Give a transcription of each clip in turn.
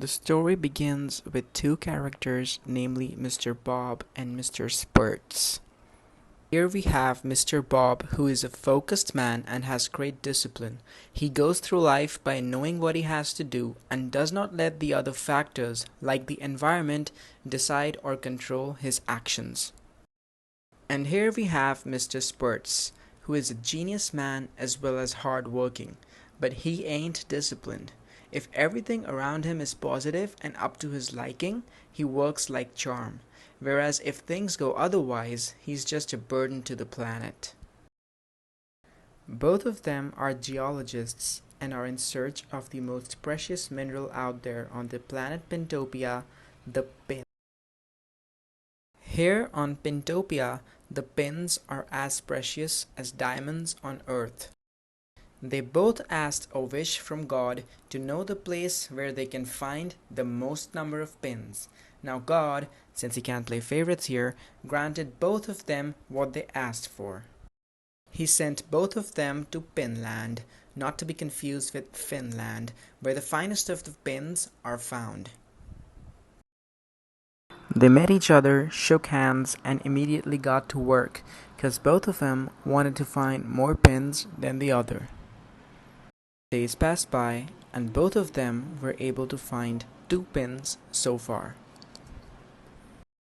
The story begins with two characters, namely Mr. Bob and Mr. Spurts. Here we have Mr. Bob, who is a focused man and has great discipline. He goes through life by knowing what he has to do and does not let the other factors, like the environment, decide or control his actions. And here we have Mr. Spurts, who is a genius man as well as hardworking, but he ain't disciplined. If everything around him is positive and up to his liking, he works like charm, whereas if things go otherwise, he's just a burden to the planet. Both of them are geologists and are in search of the most precious mineral out there on the planet Pintopia, the pin. Here on Pintopia, the pins are as precious as diamonds on Earth. They both asked a wish from God to know the place where they can find the most number of pins. Now God, since he can't play favorites here, granted both of them what they asked for. He sent both of them to Pinland, not to be confused with Finland, where the finest of the pins are found. They met each other, shook hands, and immediately got to work, because both of them wanted to find more pins than the other. Days passed by, and both of them were able to find 2 pins so far.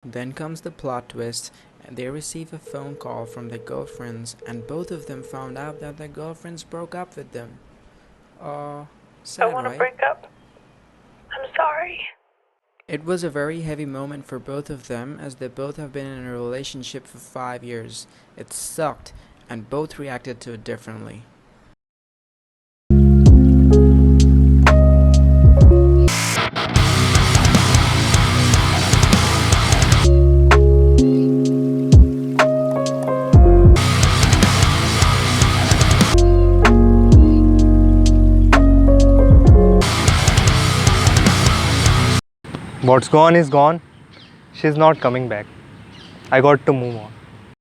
Then comes the plot twist, and they receive a phone call from their girlfriends, and both of them found out that their girlfriends broke up with them. Sad, I want to right? break up. I'm sorry. It was a very heavy moment for both of them, as they both have been in a relationship for 5 years. It sucked, and both reacted to it differently. What's gone is gone. She's not coming back. I got to move on.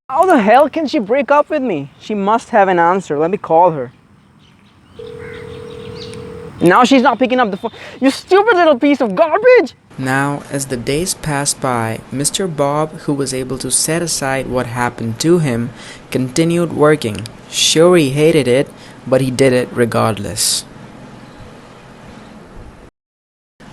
How the hell can she break up with me? She must have an answer. Let me call her. Now she's not picking up the phone. You stupid little piece of garbage! Now, as the days passed by, Mr. Bob, who was able to set aside what happened to him, continued working. Sure, he hated it, but he did it regardless.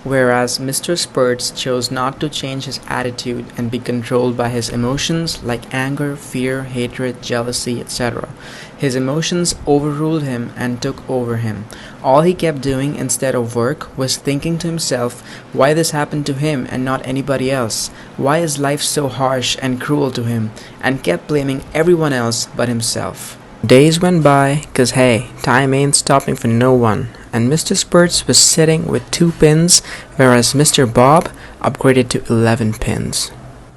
Whereas Mr. Spurts chose not to change his attitude and be controlled by his emotions like anger, fear, hatred, jealousy, etc. His emotions overruled him and took over him. All he kept doing instead of work was thinking to himself why this happened to him and not anybody else, why is life so harsh and cruel to him, and kept blaming everyone else but himself. Days went by, cause hey, time ain't stopping for no one, and Mr. Spurts was sitting with 2 pins, whereas Mr. Bob upgraded to 11 pins.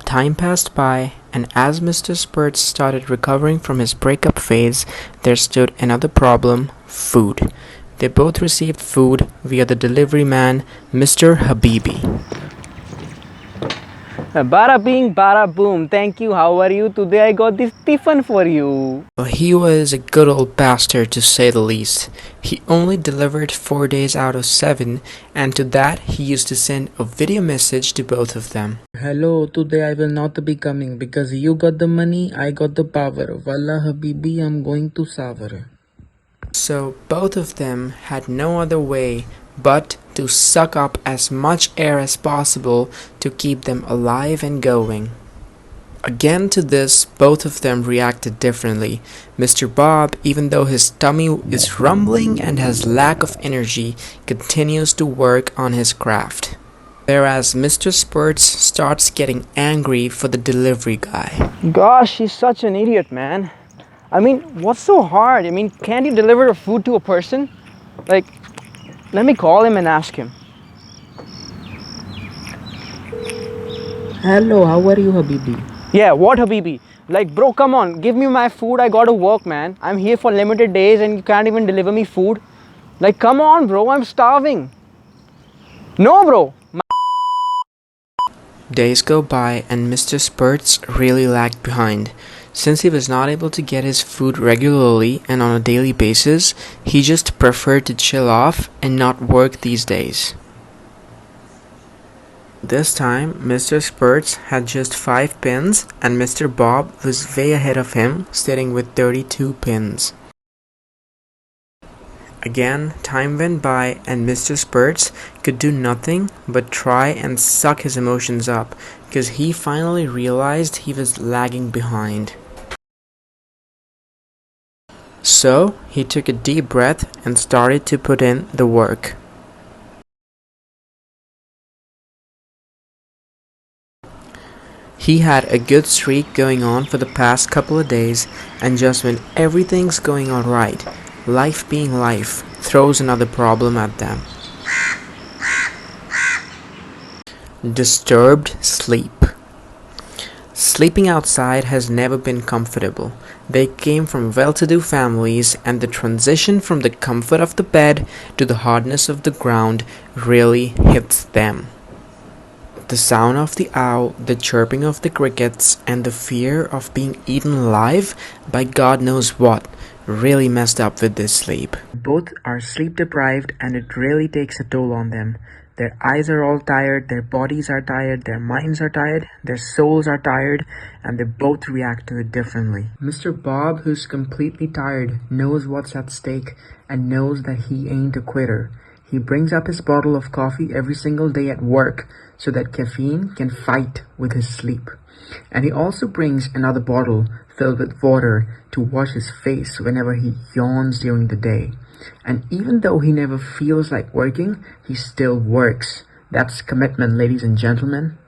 Time passed by, and as Mr. Spurts started recovering from his breakup phase, there stood another problem: food. They both received food via the delivery man, Mr. Habibi. Bada bing, bada boom. Thank you. How are you? Today I got this tiffin for you. He was a good old bastard, to say the least. He only delivered 4 days out of 7, and to that he used to send a video message to both of them. Hello, today I will not be coming because you got the money, I got the power. Wallah Habibi, I'm going to Savara. So both of them had no other way but to suck up as much air as possible to keep them alive and going. Again to this, both of them reacted differently. Mr. Bob, even though his tummy is rumbling and has lack of energy, continues to work on his craft. Whereas Mr. Spurts starts getting angry for the delivery guy. Gosh, she's such an idiot, man. I mean, what's so hard? I mean, can't you deliver a food to a person? Like, let me call him and ask him. Hello, how are you, Habibi? Yeah, what Habibi? Like, bro, come on, give me my food. I gotta work, man. I'm here for limited days and you can't even deliver me food. Like, come on, bro, I'm starving. No, bro. Days go by and Mr. Spurts really lagged behind. Since he was not able to get his food regularly and on a daily basis, he just preferred to chill off and not work these days. This time, Mr. Spurts had just 5 pins and Mr. Bob was way ahead of him, sitting with 32 pins. Again, time went by and Mr. Spurts could do nothing but try and suck his emotions up because he finally realized he was lagging behind. So, he took a deep breath and started to put in the work. He had a good streak going on for the past couple of days, and just when everything's going alright, life being life throws another problem at them. Disturbed sleep. Sleeping outside has never been comfortable. They came from well-to-do families, and the transition from the comfort of the bed to the hardness of the ground really hits them. The sound of the owl, the chirping of the crickets, and the fear of being eaten alive by God knows what really messed up with their sleep. Both are sleep deprived and it really takes a toll on them. Their eyes are all tired, their bodies are tired, their minds are tired, their souls are tired, and they both react to it differently. Mr. Bob, who's completely tired, knows what's at stake and knows that he ain't a quitter. He brings up his bottle of coffee every single day at work so that caffeine can fight with his sleep. And he also brings another bottle filled with water to wash his face whenever he yawns during the day. And even though he never feels like working, he still works. That's commitment, ladies and gentlemen.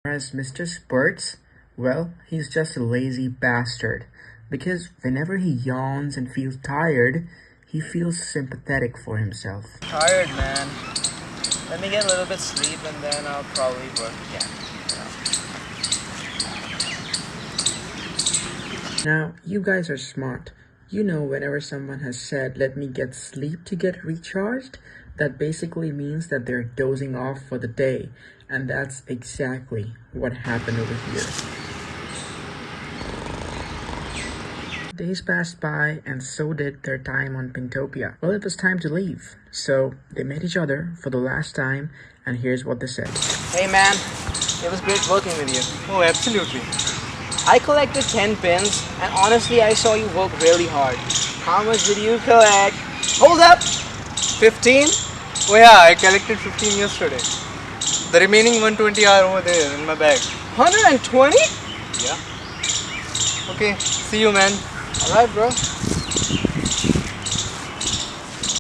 Whereas Mr. Spurts, well, he's just a lazy bastard. Because whenever he yawns and feels tired, he feels sympathetic for himself. Tired, man. Let me get a little bit sleep and then I'll probably work again. Now, you guys are smart. You know whenever someone has said, let me get sleep to get recharged, that basically means that they're dozing off for the day. And that's exactly what happened over here. Days passed by and so did their time on Pintopia. Well, it was time to leave. So they met each other for the last time and here's what they said. Hey man, it was great working with you. Oh, absolutely. I collected 10 pins and honestly I saw you work really hard. How much did you collect? Hold up! 15? Oh yeah, I collected 15 yesterday. The remaining 120 are over there in my bag. 120? Yeah. Okay, see you, man. Alright bro.